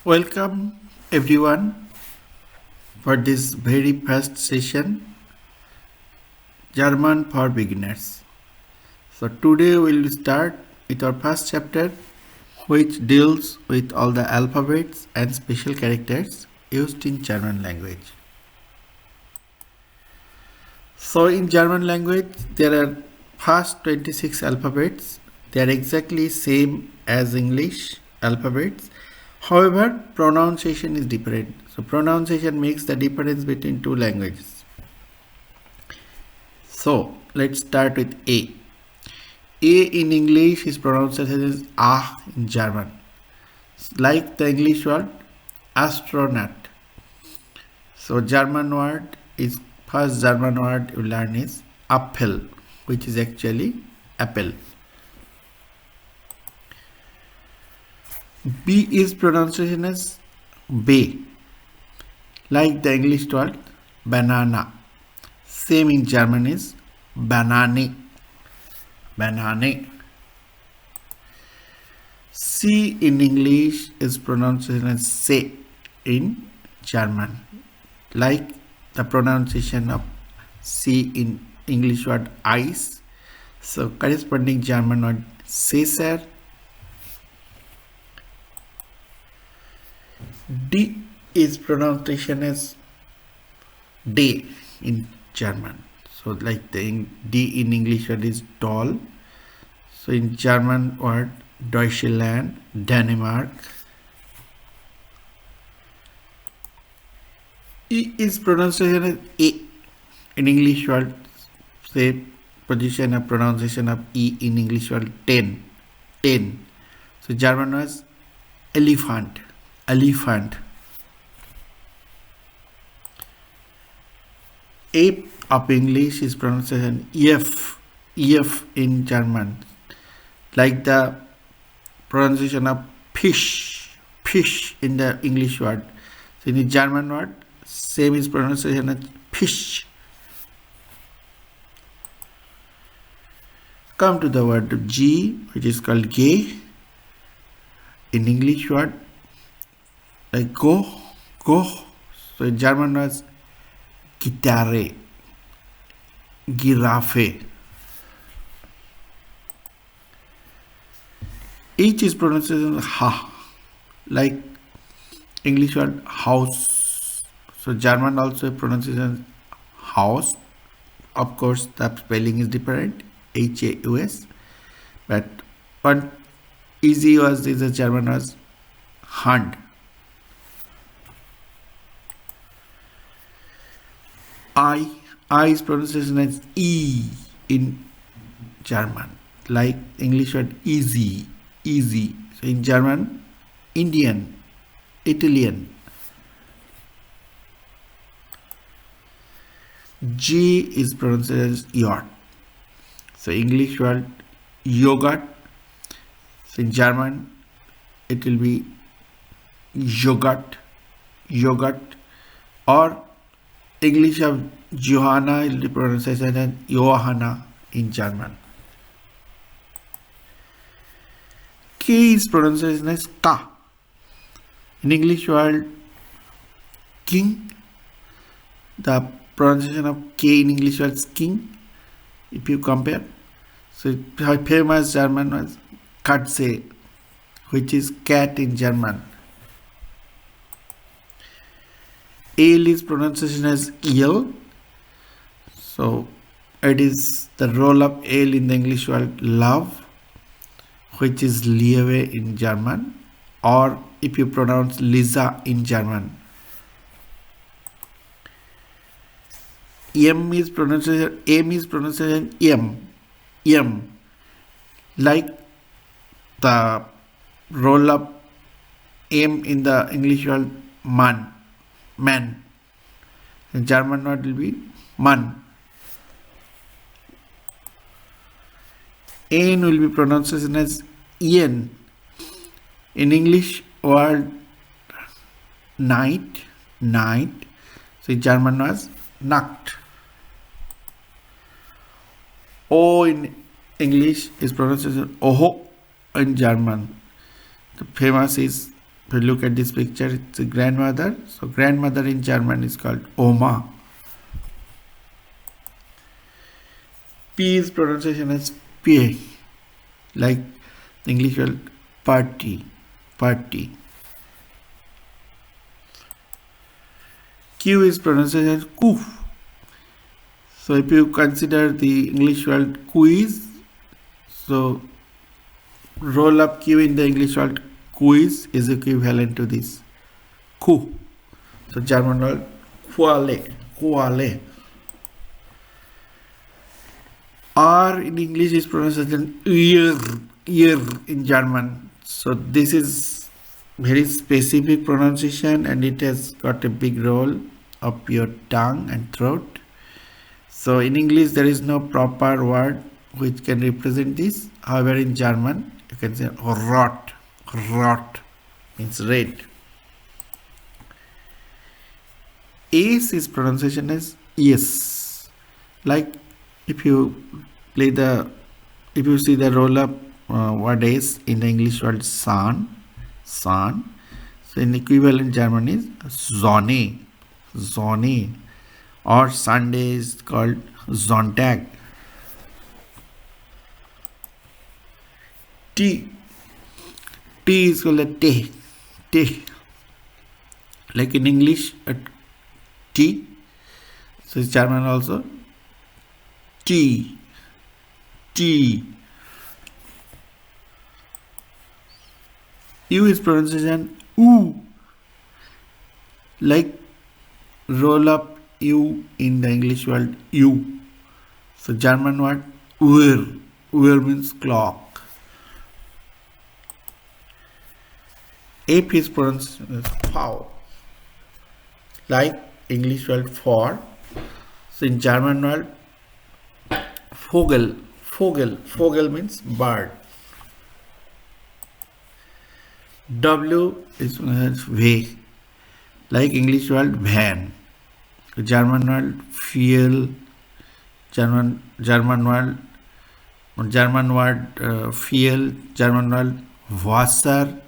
Welcome everyone for this very first session German for beginners. So today we'll start with our first chapter which deals with all the alphabets and special characters used in German language. So in German language there are first 26 alphabets. They are exactly same as English alphabets. However, pronunciation is different. So pronunciation makes the difference between two languages. So let's start with A. A in English is pronounced as ah in German. Like the English word astronaut. So German word is first German word you learn is Apfel, which is actually apple. B is pronunciation as B, like the English word banana. Same in German is Banane. Banane. C in English is pronounced as Se in German, like the pronunciation of C in English word ice. So corresponding German word Caesar. D is pronunciation as day in German. So like the D in English word is doll. So in German word Deutschland, Denmark. E is pronunciation as A. In English word, say position of pronunciation of E in English word 10. 10. So German was elephant. Elephant. A of English is pronounced as F. F in German. Like the pronunciation of fish. Fish in the English word. So in the German word, same is pronunciation as fish. Come to the word G, which is called gay. In English word, like go. So in German was Gitarre, Giraffe. H is pronounced as ha, like English word house. So German also pronunciation house. Of course, the spelling is different, H-A-U-S. But one easy was this German was hand. I is pronunciation as E in German, like English word easy. So in German, Indian, Italian. G is pronounced as yacht. So English word yogurt. So in German, it will be yogurt, or English of Johanna will be pronounced as Johanna in German. K is pronounced as Ka. In English word king, the pronunciation of K in English word is king. If you compare, so famous German was Katze, which is cat in German. Ale is pronunciation as eel. So it is the role of ale in the English word love, which is Liebe in German, or if you pronounce Lisa in German. M is pronunciation M, like the role of M in the English word man. The German word will be man. N will be pronounced as Ian. In English word night. So German was Nacht. O in English is pronounced as Oho in German. The If you look at this picture, it's a grandmother. So grandmother in German is called Oma. P is pronunciation as P, like the English word party, party. Q is pronunciation as Ku. So if you consider the English word quiz, so roll up Q in the English word quiz is equivalent to this Ku. So German word Quale, Quale. R in English is pronounced as an ear in German. So this is very specific pronunciation and it has got a big role of your tongue and throat. So in English there is no proper word which can represent this. However, in German you can say rot. Rot means red. S is pronunciation as yes. Like if you see the roll up word S in the English word sun. So in equivalent German is Sonne. Or Sunday is called Sonntag. T is called a te. Like in English, a T. So it's German also. T. U is pronunciation U. Like roll up U in the English word U. So German word Uhr. Uhr means clock. F is pronounced as Pau. Like English word for. So in German word Vogel. Vogel means bird. W is Weg. Like English word van. German word fuel. German word fuel. German word Wasser.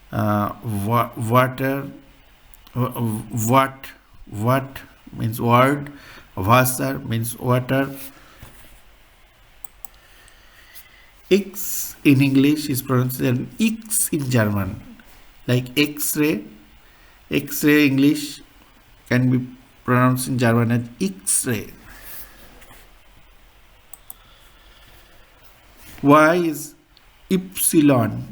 Water. What means word. Wasser means water. X in English is pronounced as X in German. Like X-ray. X-ray English can be pronounced in German as X-ray. Y is Ypsilon.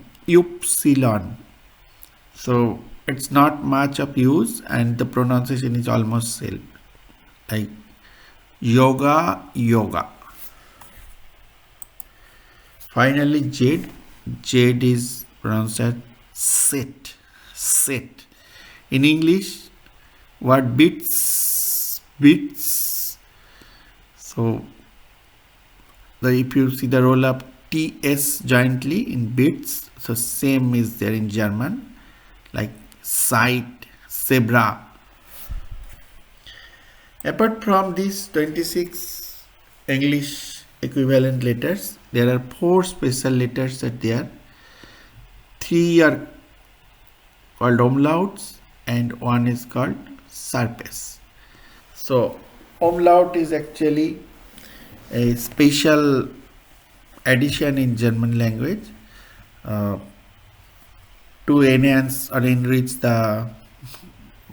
So it's not much of use and the pronunciation is almost same. Like yoga. Finally Z is pronounced as set. In English, word beats. So if you see the roll up TS jointly in bits, so same is there in German, like sight, zebra. Apart from these 26 English equivalent letters, there are 4 special letters that there. 3 are called umlauts and 1 is called surface. So umlaut is actually a special addition in German language to enhance or enrich the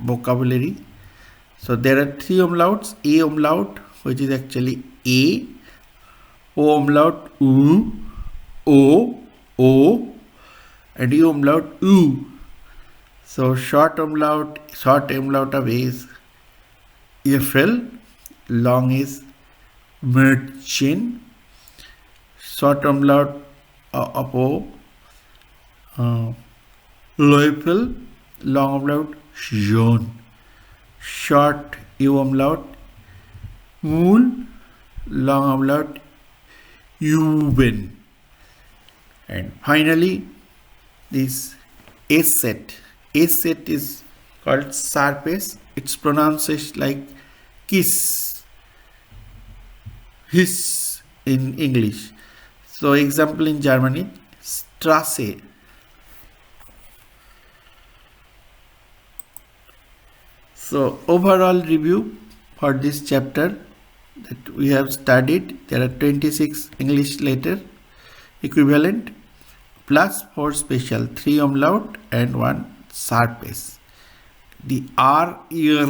vocabulary. So there are 3 umlauts. A umlaut, which is actually A. O umlaut U, O, and U umlaut U. So short umlaut of A is EFL, long is Merchin. Short umlaut of O, Leufel, long umlaut John. Short U umlaut Mul, long umlaut Uben. And finally this S set is called surface. It's pronounced like kiss, hiss in English. So example in Germany, Straße. So overall review for this chapter that we have studied, there are 26 English letter equivalent plus 4 special, 3 umlaut and 1 sharp s. The R ear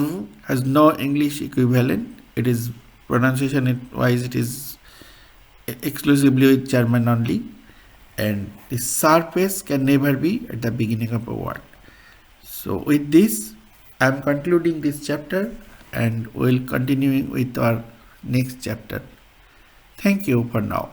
has no English equivalent. It is pronunciation wise, it is exclusively with German only, and the sharp s can never be at the beginning of a word. So with this, I am concluding this chapter and we'll continue with our next chapter. Thank you for now.